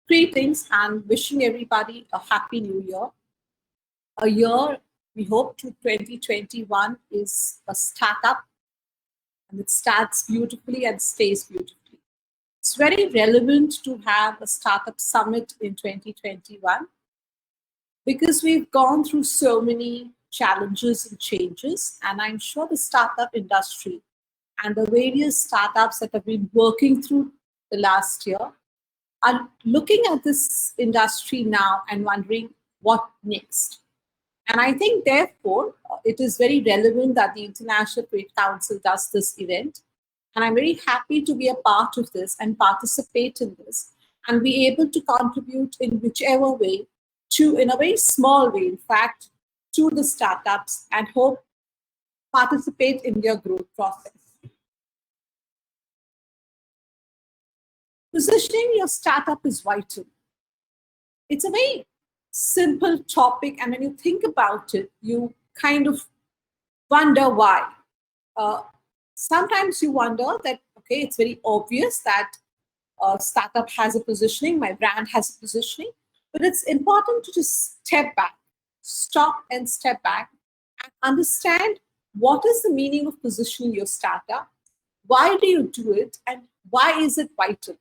Greetings and wishing everybody a happy new year. A year we hope to 2021 is a startup and it starts beautifully and stays beautifully. It's very relevant to have a startup summit in 2021 because we've gone through so many challenges and changes, and I'm sure the startup industry and the various startups that have been working through the last year are looking at this industry now and wondering what next. And I think, therefore, it is very relevant that the International Trade Council does this event. And I'm very happy to be a part of this and participate in this and be able to contribute in whichever way in a very small way, in fact, to the startups and hope participate in their growth process. Positioning your startup is vital. It's a very simple topic, and when you think about it, you kind of wonder why. Sometimes you wonder that, okay, it's very obvious that a startup has a positioning, my brand has a positioning, but it's important to just step back, stop and step back and understand what is the meaning of positioning your startup, why do you do it, and why is it vital?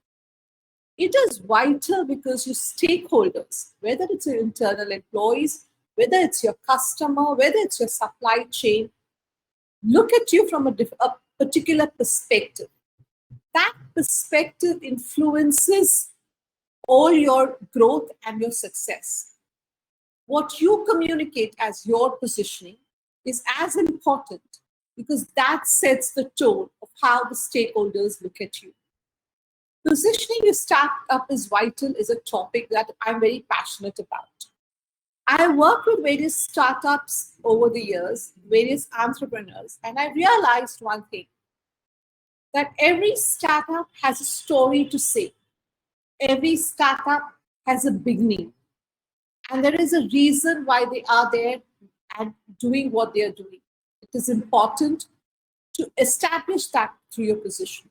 It is vital because your stakeholders, whether it's your internal employees, whether it's your customer, whether it's your supply chain, look at you from a particular perspective. That perspective influences all your growth and your success. What you communicate as your positioning is as important because that sets the tone of how the stakeholders look at you. Positioning your startup is vital is a topic that I'm very passionate about. I worked with various startups over the years, various entrepreneurs, and I realized one thing, that every startup has a story to say. Every startup has a beginning, and there is a reason why they are there and doing what they are doing. It is important to establish that through your position.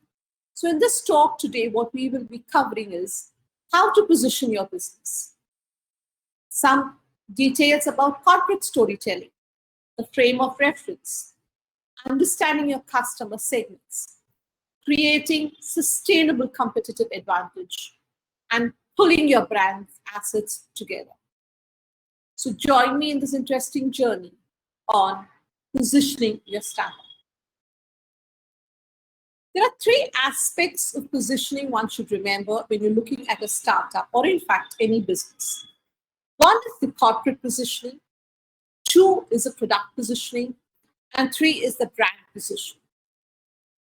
So in this talk today, what we will be covering is how to position your business. Some details about corporate storytelling, the frame of reference, understanding your customer segments, creating sustainable competitive advantage, and pulling your brand assets together. So join me in this interesting journey on positioning your startup. There are three aspects of positioning one should remember when you're looking at a startup or, in fact, any business. One is the corporate positioning, two is the product positioning, and three is the brand positioning.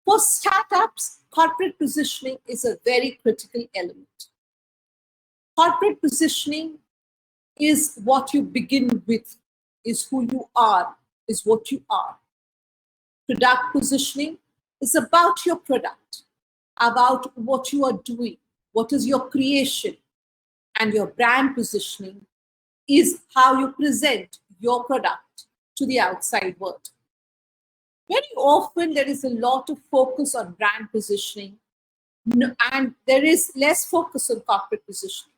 For startups, corporate positioning is a very critical element. Corporate positioning is what you begin with, is who you are, is what you are. Product positioning is about your product, about what you are doing, what is your creation, and your brand positioning is how you present your product to the outside world. Very often, there is a lot of focus on brand positioning, and there is less focus on corporate positioning.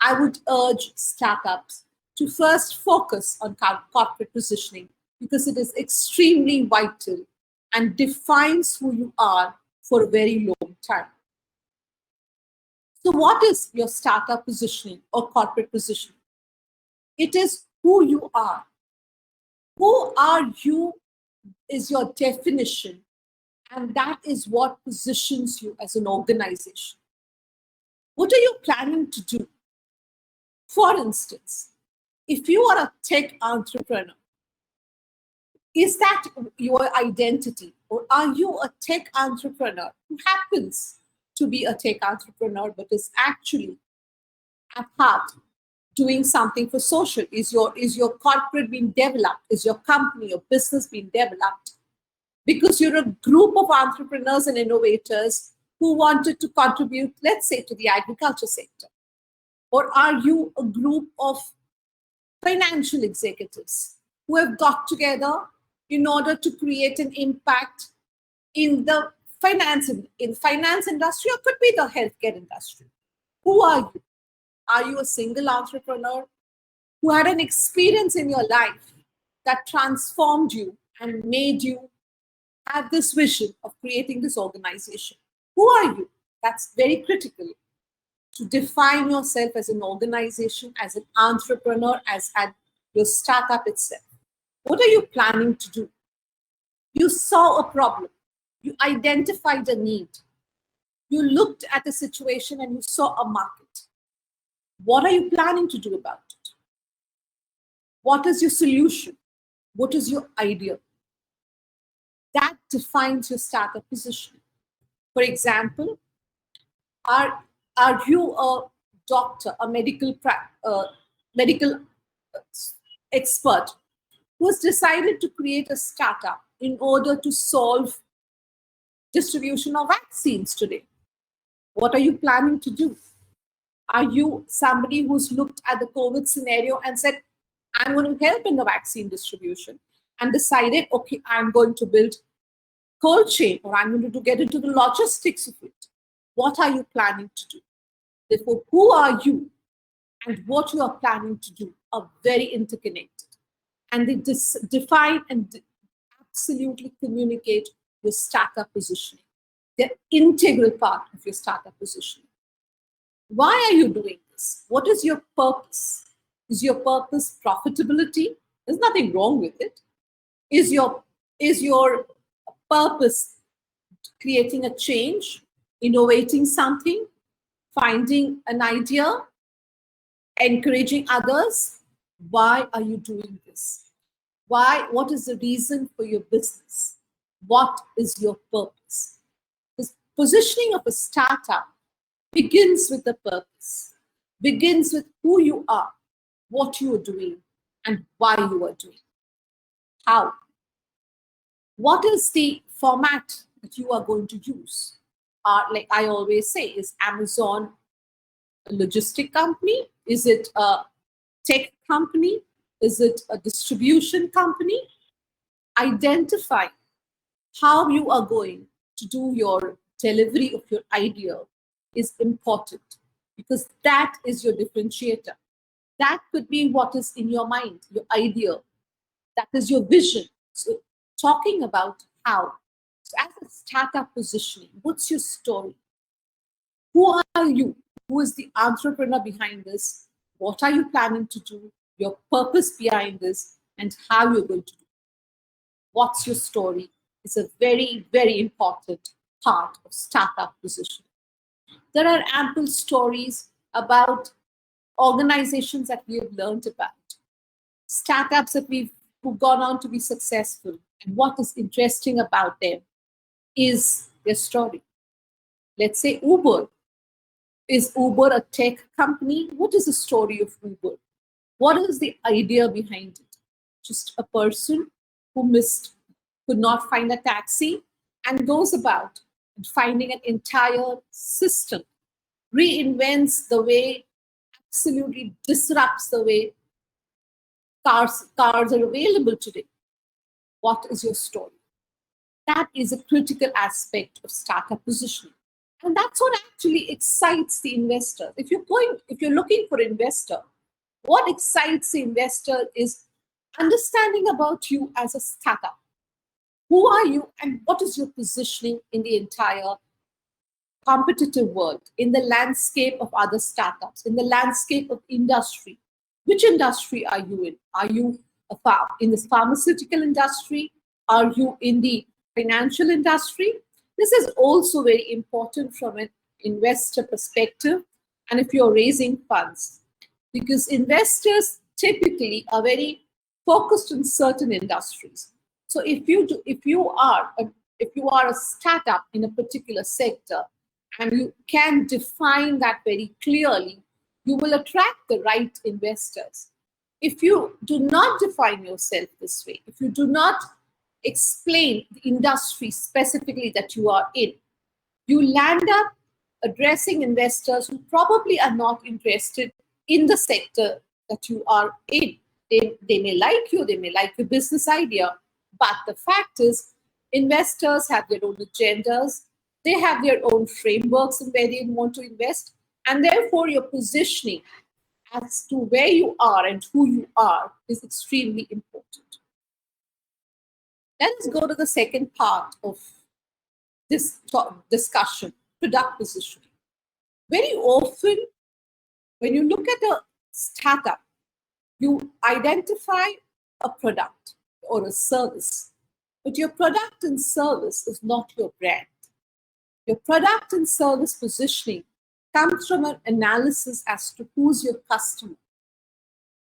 I would urge startups to first focus on corporate positioning because it is extremely vital and defines who you are for a very long time. So what is your startup positioning or corporate positioning? It is who you are. Who are you is your definition, and that is what positions you as an organization. What are you planning to do? For instance, if you are a tech entrepreneur, is that your identity, or are you a tech entrepreneur who happens to be a tech entrepreneur but is actually at heart doing something for social? Is your corporate being developed? Is your company or business being developed because you're a group of entrepreneurs and innovators who wanted to contribute, let's say, to the agriculture sector? Or are you a group of financial executives who have got together in order to create an impact in the finance industry, or could be the healthcare industry? Who are you? Are you a single entrepreneur who had an experience in your life that transformed you and made you have this vision of creating this organization? Who are you? That's very critical to define yourself as an organization, as an entrepreneur, as at your startup itself. What are you planning to do? You saw a problem. You identified a need. You looked at a situation and you saw a market. What are you planning to do about it? What is your solution? What is your idea? That defines your startup position. For example, are you a doctor, a medical expert who has decided to create a startup in order to solve distribution of vaccines today? What are you planning to do? Are you somebody who's looked at the COVID scenario and said, I'm going to help in the vaccine distribution, and decided, okay, I'm going to build cold chain, or I'm going to get into the logistics of it? What are you planning to do? Therefore, who are you and what you are planning to do are very interconnected. And they define and absolutely communicate your startup positioning. They're integral part of your startup positioning. Why are you doing this? What is your purpose? Is your purpose profitability? There's nothing wrong with it. Is your purpose creating a change, innovating something, finding an idea, encouraging others? Why are you doing this? Why? What is the reason for your business? What is your purpose? The positioning of a startup begins with the purpose, begins with who you are, what you are doing, and why you are doing. How? What is the format that you are going to use? Like I always say, is Amazon a logistic company? Is it a tech company? Is it a distribution company? Identify how you are going to do your delivery of your idea is important, because that is your differentiator. That could be what is in your mind, your idea. That is your vision. So talking about how. So as a startup positioning, what's your story? Who are you? Who is the entrepreneur behind this? What are you planning to do? Your purpose behind this, and how you're going to do it. What's your story is a very, very important part of startup positioning. There are ample stories about organizations that we have learned about, startups that who've gone on to be successful. And what is interesting about them is their story. Let's say Uber. Is Uber a tech company? What is the story of Uber? What is the idea behind it? Just a person who could not find a taxi and goes about and finding an entire system, reinvents the way, absolutely disrupts the way cars are available today. What is your story? That is a critical aspect of startup positioning. And that's what actually excites the investor. If you're looking for an investor, what excites the investor is understanding about you as a startup. Who are you and what is your positioning in the entire competitive world, in the landscape of other startups, in the landscape of industry? Which industry are you in? Are you in the pharmaceutical industry? Are you in the financial industry? This is also very important from an investor perspective, and if you're raising funds, because investors typically are very focused on certain industries. So if you are a startup in a particular sector and you can define that very clearly, you will attract the right investors. If you do not define yourself this way, if you do not explain the industry specifically that you are in, you land up addressing investors who probably are not interested in the sector that you are in. They may like you, they may like your business idea, but the fact is, investors have their own agendas, they have their own frameworks in where they want to invest, And therefore, your positioning as to where you are and who you are is extremely important. Let us go to the second part of this discussion, product positioning. Very often, when you look at a startup, you identify a product or a service, but your product and service is not your brand. Your product and service positioning comes from an analysis as to who's your customer.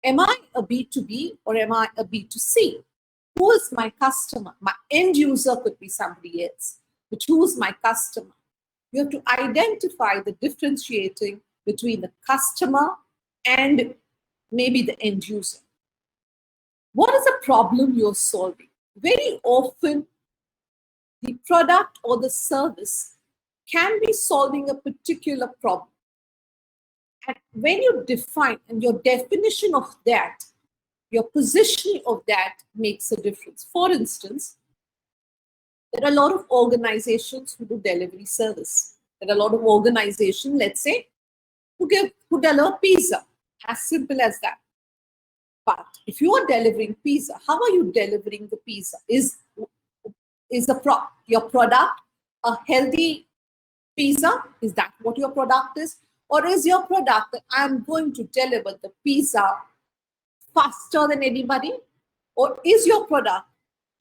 Am I a B2B or am I a B2C? Who is my customer? My end user could be somebody else, but who is my customer? You have to identify the differentiating between the customer and maybe the end user. What is the problem you're solving? Very often, the product or the service can be solving a particular problem. And when you define, and your definition of that, your positioning of that makes a difference. For instance, there are a lot of organizations who do delivery service. There are a lot of organizations, let's say, who deliver pizza. As simple as that. But if you are delivering pizza, how are you delivering the pizza? Is your product a healthy pizza? Is that what your product is? Or is your product that I'm going to deliver the pizza faster than anybody? Or is your product,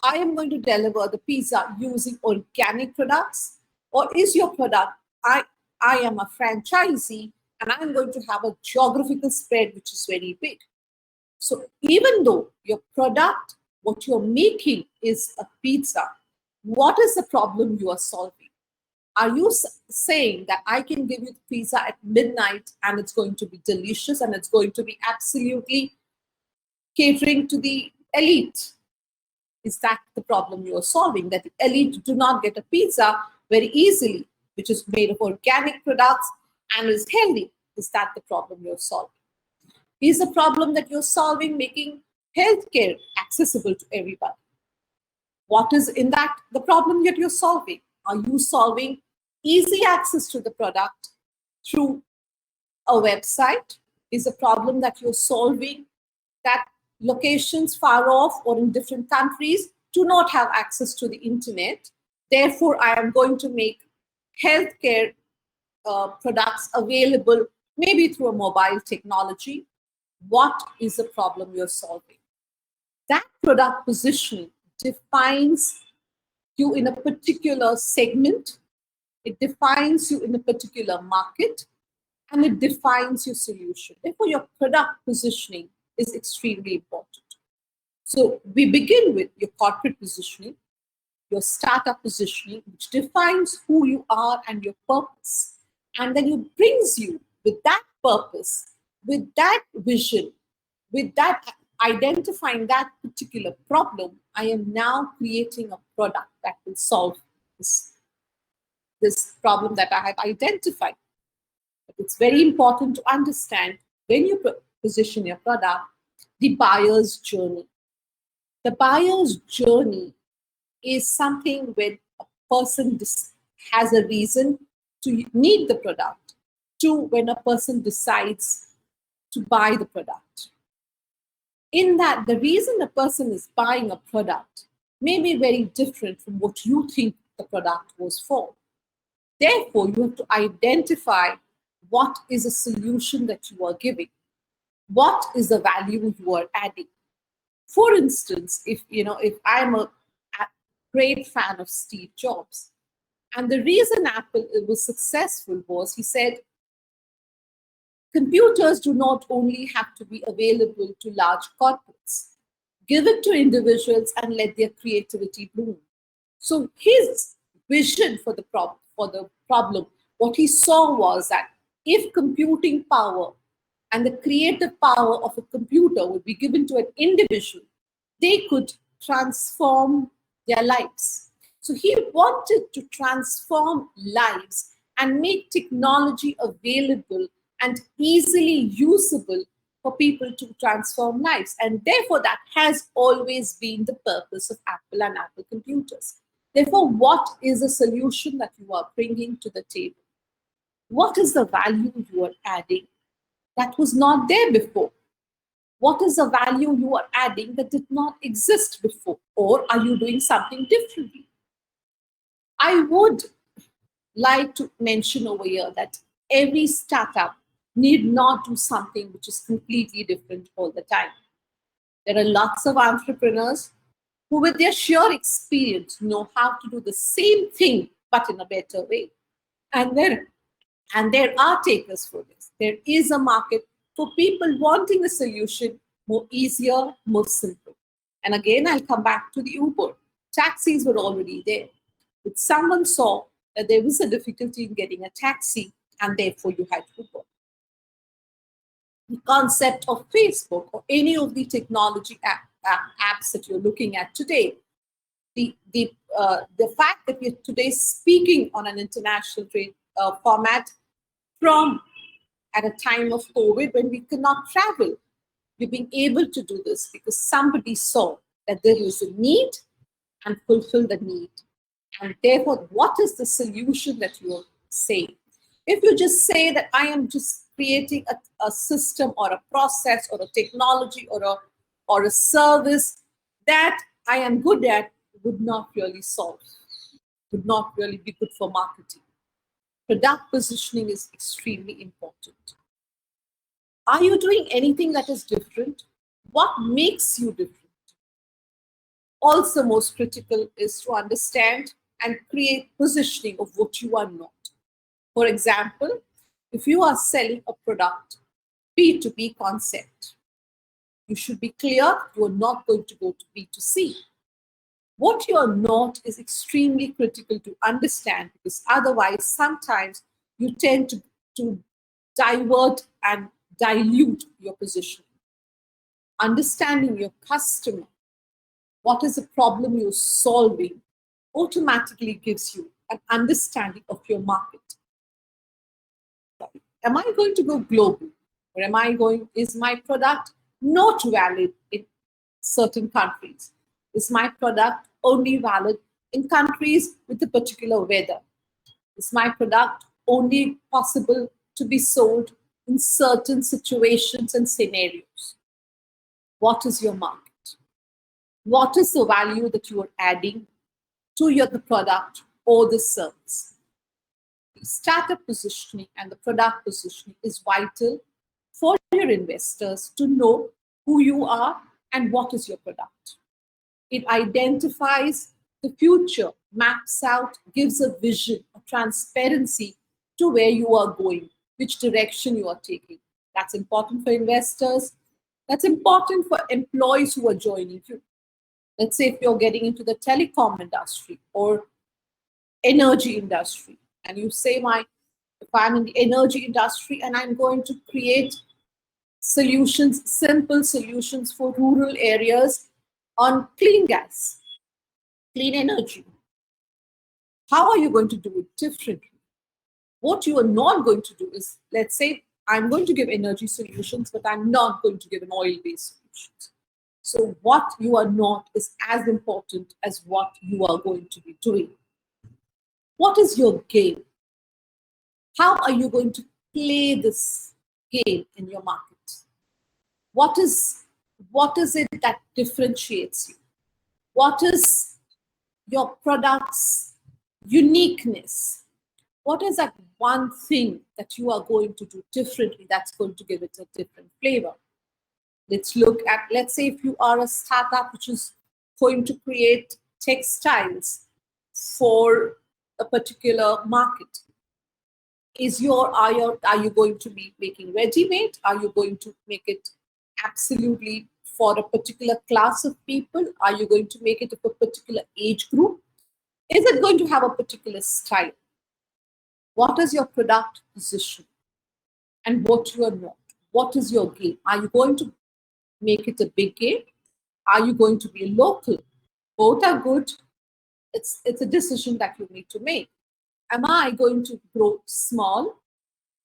I am going to deliver the pizza using organic products? Or is your product, I am a franchisee and I'm going to have a geographical spread which is very big? So even though your product, what you're making is a pizza, what is the problem you are solving? Are you saying that I can give you the pizza at midnight and it's going to be delicious and it's going to be absolutely catering to the elite? Is that the problem you are solving? That the elite do not get a pizza very easily, which is made of organic products and is healthy. Is that the problem you're solving? Is the problem that you're solving making healthcare accessible to everybody? What is in that the problem that you're solving? Are you solving easy access to the product through a website? Is the problem that you're solving that locations far off or in different countries do not have access to the internet? Therefore, I am going to make healthcare products available maybe through a mobile technology. What is the problem you're solving? That product positioning defines you in a particular segment, it defines you in a particular market, and it defines your solution. Therefore, your product positioning is extremely important. So we begin with your corporate positioning, your startup positioning, which defines who you are and your purpose. And then it brings you with that purpose, with that vision, with that identifying that particular problem. I am now creating a product that will solve this problem that I have identified. But it's very important to understand when you position your product, the buyer's journey. The buyer's journey is something when a person has a reason to need the product, to when a person decides to buy the product. In that, the reason a person is buying a product may be very different from what you think the product was for. Therefore, you have to identify what is a solution that you are giving. What is the value you are adding? For instance, if I'm a great fan of Steve Jobs, and the reason Apple was successful was he said, computers do not only have to be available to large corporates. Give it to individuals and let their creativity bloom. So his vision for the problem, what he saw was that if computing power and the creative power of a computer would be given to an individual, they could transform their lives. So he wanted to transform lives and make technology available and easily usable for people to transform lives. And therefore, that has always been the purpose of Apple and Apple computers. Therefore, what is a solution that you are bringing to the table? What is the value you are adding that was not there before? What is the value you are adding that did not exist before? Or are you doing something differently? I would like to mention over here that every startup need not do something which is completely different all the time. There are lots of entrepreneurs who, with their sheer experience, know how to do the same thing but in a better way. And there are takers for this. There is a market for people wanting a solution more easier, more simple. And again, I'll come back to the Uber. Taxis were already there. But someone saw that there was a difficulty in getting a taxi, and therefore you had Uber. The concept of Facebook or any of the technology apps that you're looking at today, the fact that we're today speaking on an international trade format from at a time of COVID when we could not travel, we've been able to do this because somebody saw that there is a need and fulfill the need. And therefore, what is the solution that you're saying? If you just say that I am just creating a system or a process or a technology or a service that I am good at, would not really solve, would not really be good for marketing. Product positioning is extremely important. Are you doing anything that is different? What makes you different? Also, most critical is to understand and create positioning of what you are not. For example, if you are selling a product, B2B concept, you should be clear you are not going to go to B2C. What you are not is extremely critical to understand, because otherwise sometimes you tend to divert and dilute your position. Understanding your customer, what is the problem you're solving, automatically gives you an understanding of your market. Am I going to go global? Or is my product not valid in certain countries? Is my product only valid in countries with a particular weather? Is my product only possible to be sold in certain situations and scenarios? What is your market? What is the value that you are adding to the product or the service? The startup positioning and the product positioning is vital for your investors to know who you are and what is your product. It identifies the future, maps out, gives a vision, a transparency to where you are going, which direction you are taking. That's important for investors. That's important for employees who are joining you. Let's say if you're getting into the telecom industry or energy industry, and you say, if I'm in the energy industry and I'm going to create solutions, simple solutions for rural areas on clean gas, clean energy. How are you going to do it differently? What you are not going to do is, let's say, I'm going to give energy solutions, but I'm not going to give an oil-based solutions. So what you are not is as important as what you are going to be doing. What is your game? How are you going to play this game in your market? What is it that differentiates you? What is your product's uniqueness? What is that one thing that you are going to do differently that's going to give it a different flavor? Let's say if you are a startup which is going to create textiles for a particular market. Are you going to be making ready-made? Are you going to make it absolutely for a particular class of people? Are you going to make it for a particular age group? Is it going to have a particular style? What is your product position? And what you are not? What is your game? Are you going to make it a big game? Are you going to be local? Both are good. It's a decision that you need to make. Am I going to grow small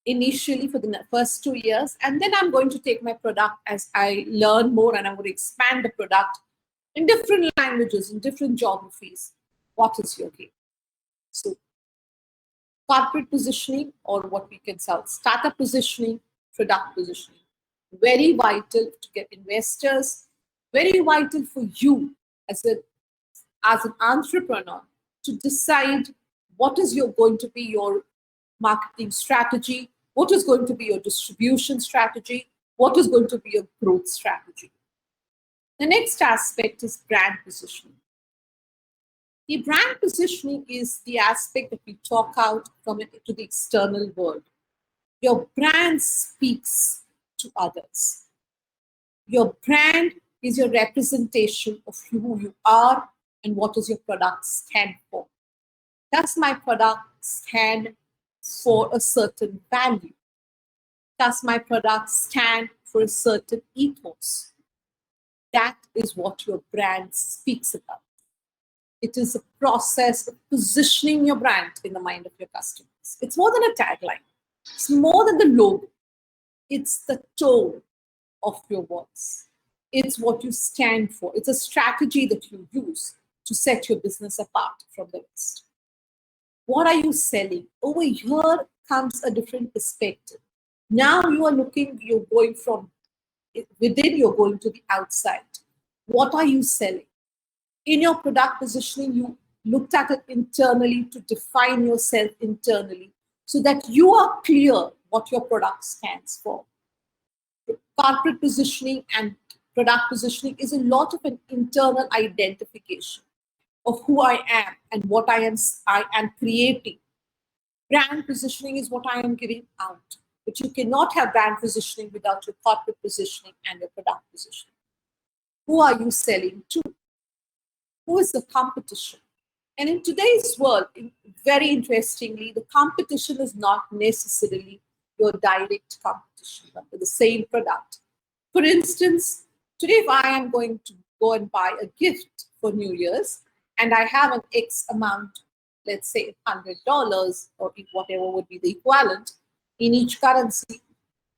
initially for the first 2 years, and then I'm going to take my product as I learn more, and I'm going to expand the product in different languages, in different geographies? What is your game? So corporate positioning, or what we can sell, startup positioning, product positioning. Very vital to get investors, very vital for you as an entrepreneur to decide what is going to be your marketing strategy, what is going to be your distribution strategy, what is going to be your growth strategy. The next aspect is brand positioning. The brand positioning is the aspect that we talk out from it to the external world. Your brand speaks to others. Your brand is your representation of who you are and what does your product stand for. Does my product stand for a certain value? Does my product stand for a certain ethos? That is what your brand speaks about. It is a process of positioning your brand in the mind of your customers. It's more than a tagline. It's more than the logo. It's the tone of your voice. It's what you stand for. It's a strategy that you use to set your business apart from the rest. What are you selling? Over here comes a different perspective. Now you're going from within, you're going to the outside. What are you selling? In your product positioning, you looked at it internally to define yourself internally so that you are clear what your product stands for. Corporate positioning and product positioning is a lot of an internal identification of who I am and what I am creating. Brand positioning is what I am giving out, but you cannot have brand positioning without your corporate positioning and your product positioning. Who are you selling to? Who is the competition? And in today's world, very interestingly, the competition is not necessarily your direct competition, but the same product. For instance, today if I am going to go and buy a gift for New Year's and I have an X amount, let's say $100 or whatever would be the equivalent in each currency,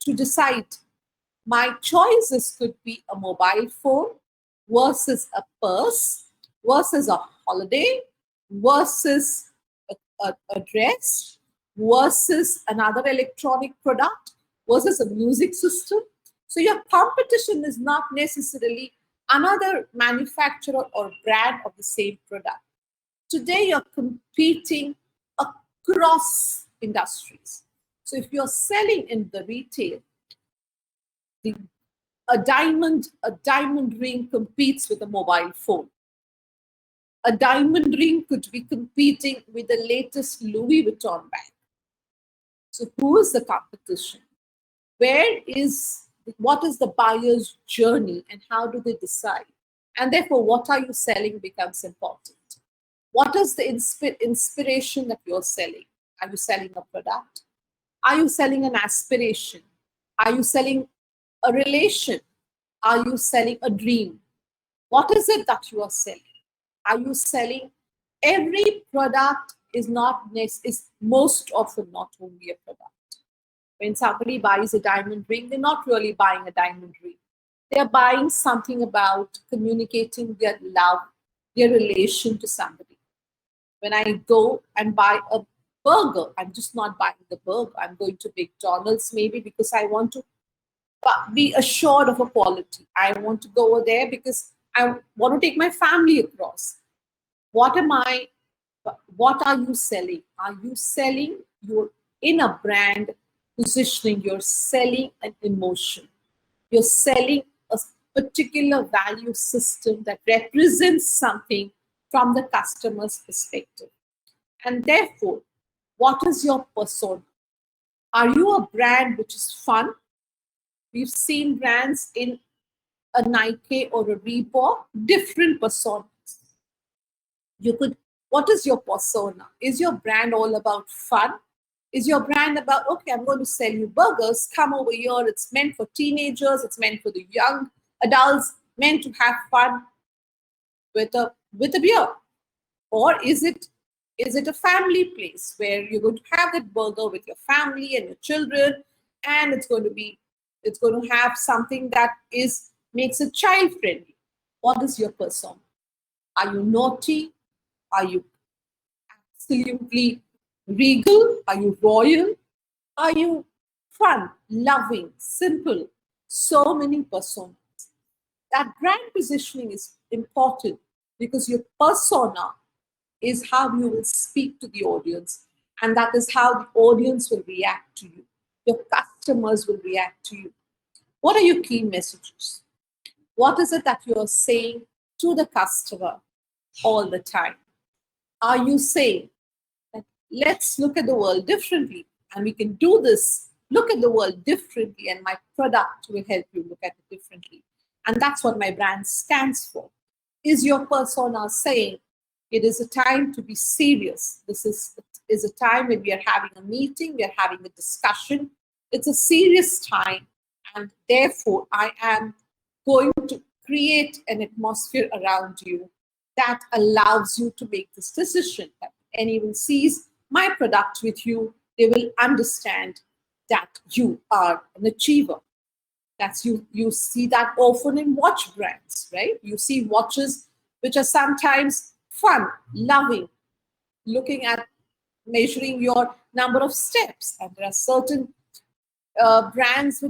to decide, my choices could be a mobile phone versus a purse versus a holiday versus a dress versus another electronic product versus a music system. So your competition is not necessarily another manufacturer or brand of the same product. Today you're competing across industries. So if you're selling in the retail, a diamond ring competes with a mobile phone. A diamond ring could be competing with the latest Louis Vuitton bag. So who is the competition? What is the buyer's journey and how do they decide? And therefore, what are you selling becomes important. What is the inspiration that you're selling? Are you selling a product? Are you selling an aspiration? Are you selling a relation? Are you selling a dream? What is it that you are selling? Are you selling? Every product is most often not only a product. When somebody buys a diamond ring, they're not really buying a diamond ring. They're buying something about communicating their love, their relation to somebody. When I go and buy a burger, I'm just not buying the burger. I'm going to McDonald's maybe because I want to be assured of a quality. I want to go over there because I want to take my family across. What are you selling? Are you selling? You're in a brand positioning. You're selling an emotion. You're selling a particular value system that represents something from the customer's perspective. And therefore, what is your persona? Are you a brand which is fun? We've seen brands in a Nike or a Reebok, different personas. What is your persona? Is your brand all about fun? Is your brand about, okay, I'm going to sell you burgers, come over here, it's meant for teenagers, it's meant for the young adults, meant to have fun with a beer? Or is it a family place where you're going to have that burger with your family and your children, and it's going to have something that makes it child friendly? What is your persona? Are you naughty? Are you absolutely regal? Are you royal? Are you fun, loving, simple? So many personas. That brand positioning is important because your persona is how you will speak to the audience, and that is how the audience will react to you. Your customers will react to you. What are your key messages? What is it that you are saying to the customer all the time? Are you saying that let's look at the world differently and we can do this? Look at the world differently and my product will help you look at it differently. And that's what my brand stands for. Is your persona saying it is a time to be serious? This is a time when we are having a meeting, we are having a discussion. It's a serious time, and therefore I am going to create an atmosphere around you that allows you to make this decision. That anyone sees my product with you, they will understand that you are an achiever. That's you see that often in watch brands, right? You see watches which are sometimes fun, loving, looking at measuring your number of steps. And there are certain brands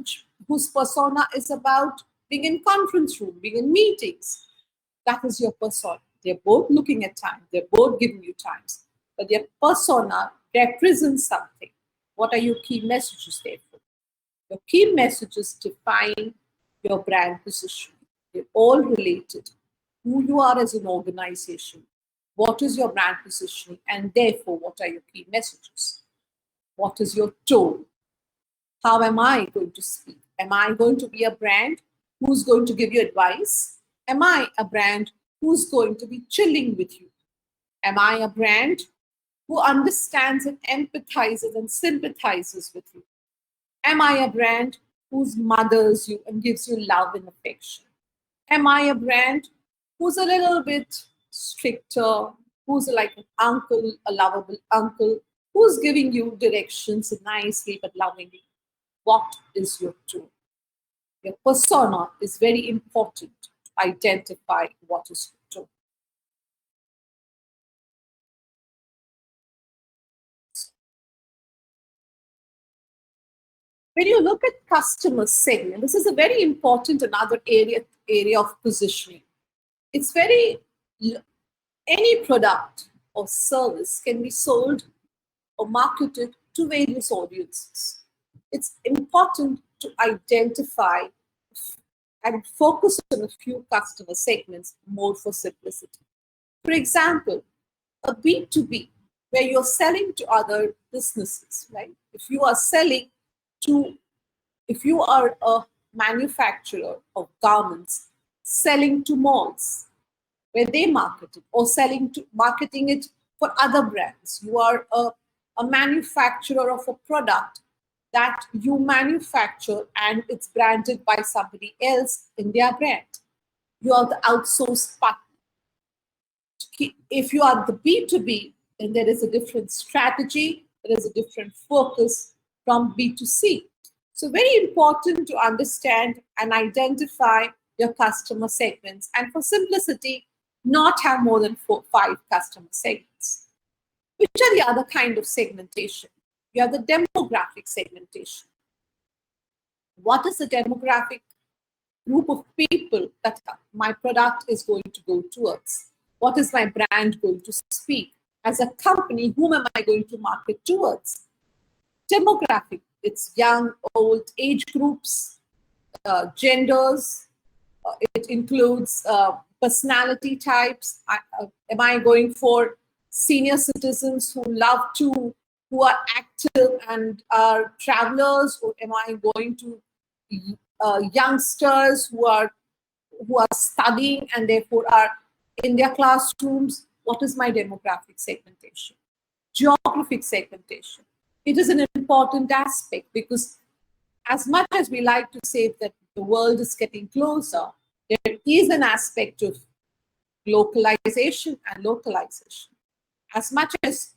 whose persona is about being in conference room, being in meetings. That is your persona. They're both looking at time. They're both giving you times. But their persona represents something. What are your key messages therefore? Your key messages define your brand position. They're all related. Who you are as an organization, what is your brand positioning, and therefore, what are your key messages? What is your tone? How am I going to speak? Am I going to be a brand who's going to give you advice? Am I a brand who's going to be chilling with you? Am I a brand who understands and empathizes and sympathizes with you? Am I a brand who mothers you and gives you love and affection? Am I a brand who's a little bit stricter, who's like an uncle, a lovable uncle, who's giving you directions nicely but lovingly? What is your tone? Your persona is very important to identify what is your tone. When you look at customer segment, this is a very important another area of positioning. It's very any product or service can be sold or marketed to various audiences. It's important to identify and focus on a few customer segments more for simplicity. For example, a B2B, where you're selling to other businesses, right? If you are a manufacturer of garments selling to malls, where they market it, or marketing it for other brands. You are a manufacturer of a product that you manufacture and it's branded by somebody else in their brand. You are the outsourced partner. If you are the B2B, then there is a different strategy, there is a different focus from B2C. So very important to understand and identify your customer segments. And for simplicity, not have more than 5 customer segments. Which are the other kind of segmentation? You have the demographic segmentation. What is the demographic group of people that my product is going to go towards? What is my brand going to speak? As a company, whom am I going to market towards? Demographic, it's young, old, age groups, genders. It includes personality types. Am I going for senior citizens who are active and are travelers, or am I going to youngsters who are studying and therefore are in their classrooms? What is my demographic segmentation? Geographic segmentation. It is an important aspect because as much as we like to say that the world is getting closer, there is an aspect of globalization and localization. As much as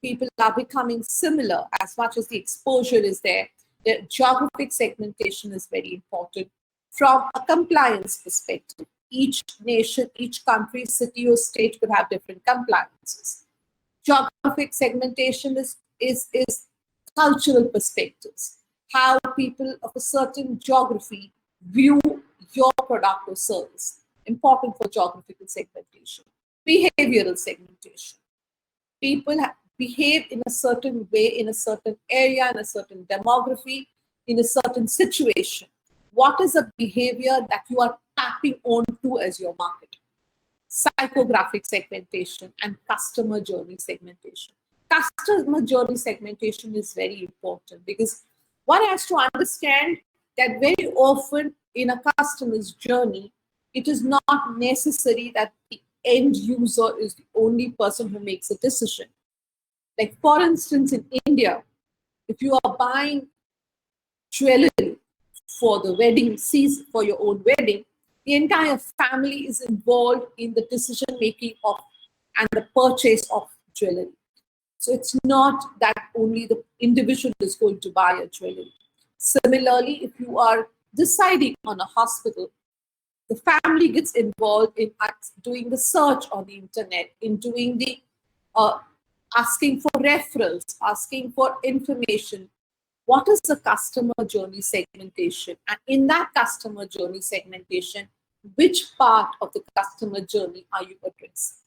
people are becoming similar, as much as the exposure is there, the geographic segmentation is very important from a compliance perspective. Each nation, each country, city or state could have different compliances. Geographic segmentation is cultural perspectives, how people of a certain geography view your product or service. Important for geographical segmentation. Behavioral segmentation. People behave in a certain way, in a certain area, in a certain demography, in a certain situation. What is a behavior that you are tapping onto as your market? Psychographic segmentation and customer journey segmentation. Customer journey segmentation is very important because one has to understand that very often in a customer's journey, it is not necessary that the end user is the only person who makes a decision. Like, for instance, in India, if you are buying jewelry for the wedding season, for your own wedding, the entire family is involved in the decision making of and the purchase of jewelry. So it's not that only the individual is going to buy a jewelry. Similarly, if you are deciding on a hospital, the family gets involved in doing the search on the internet, in doing the asking for referrals, asking for information. What is the customer journey segmentation? And in that customer journey segmentation, which part of the customer journey are you addressing?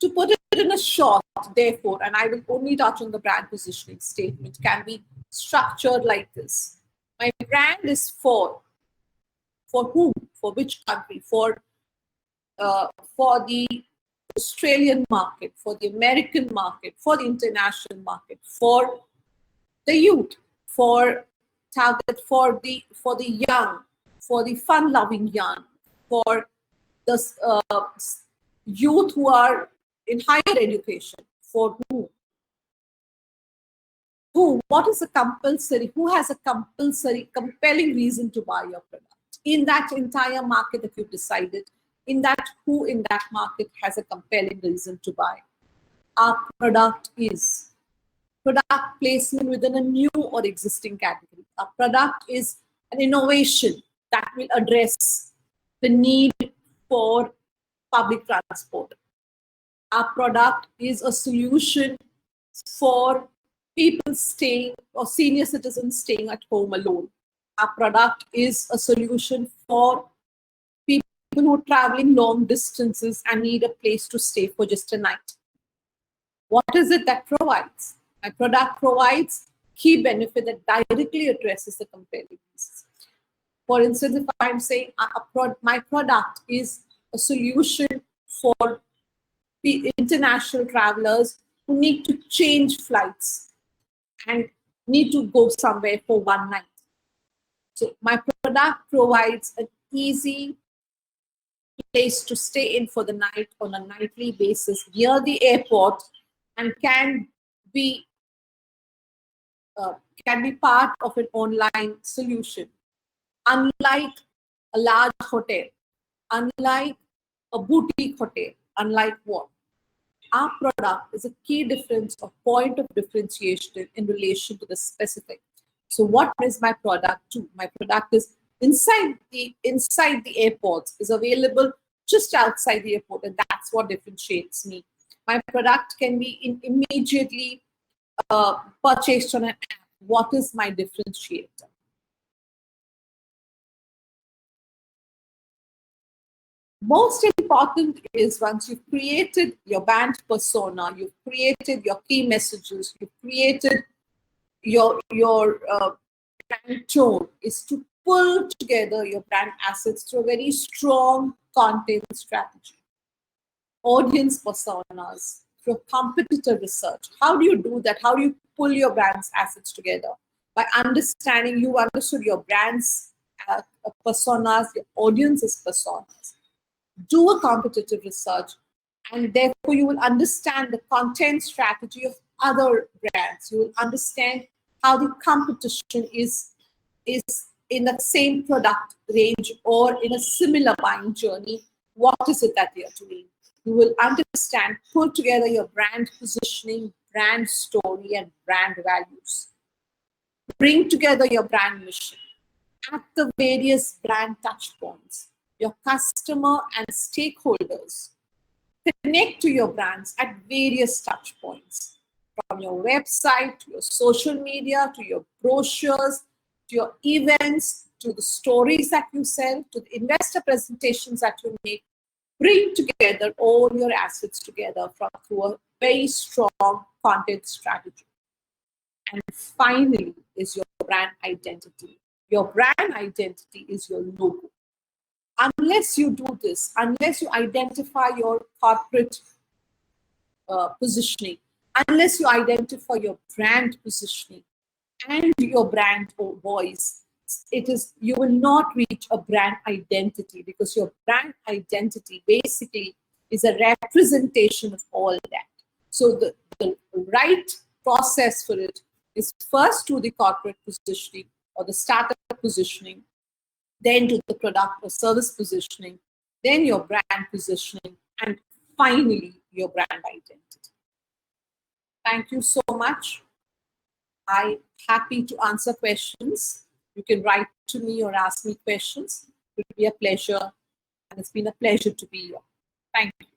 To put it in a short, therefore, and I will only touch on the brand positioning statement, can be structured like this. My brand is for whom? For which country? For the Australian market, for the American market, for the international market, for the youth, for target for the young, for the fun-loving young, for the youth who are in higher education, for whom? What is a compulsory? Who has a compulsory, compelling reason to buy your product? In that entire market that you've decided, in that who in that market has a compelling reason to buy? Our product is product placement within a new or existing category. Our product is an innovation that will address the need for public transport. Our product is a solution for people staying or senior citizens staying at home alone. Our product is a solution for people who are traveling long distances and need a place to stay for just a night. What is it that provides? My product provides key benefit that directly addresses the compelling needs. For instance, if I'm saying my product is a solution for the international travelers who need to change flights and need to go somewhere for one night. So my product provides an easy place to stay in for the night on a nightly basis near the airport and can be part of an online solution. Unlike a large hotel, unlike a boutique hotel, unlike what? Our product is a key difference or point of differentiation in relation to the specific. So what is my product do? My product is inside the airports, is available just outside the airport, and that's what differentiates me. My product can be immediately purchased on an app. What is my differentiator? Most important is once you've created your brand persona, you've created your key messages, you've created your brand tone, is to pull together your brand assets through a very strong content strategy. Audience personas, through competitor research. How do you do that? How do you pull your brand's assets together? By understanding, you understood your brand's personas, your audience's personas. Do a competitive research, and therefore you will understand the content strategy of other brands. You will understand how the competition is in the same product range or in a similar buying journey. What is it that they are doing? You will understand, pull together your brand positioning, brand story, and brand values. Bring together your brand mission at the various brand touch points. Your customer and stakeholders connect to your brands at various touch points, from your website to your social media, to your brochures, to your events, to the stories that you sell, to the investor presentations that you make. Bring together all your assets together through a very strong content strategy. And finally is your brand identity. Your brand identity is your logo. Unless you do this, unless you identify your corporate positioning, unless you identify your brand positioning and your brand voice, you will not reach a brand identity, because your brand identity basically is a representation of all that. So the right process for it is first to the corporate positioning or the startup positioning, then to the product or service positioning, then your brand positioning, and finally your brand identity. Thank you so much. I'm happy to answer questions. You can write to me or ask me questions. It will be a pleasure, and it's been a pleasure to be here. Thank you.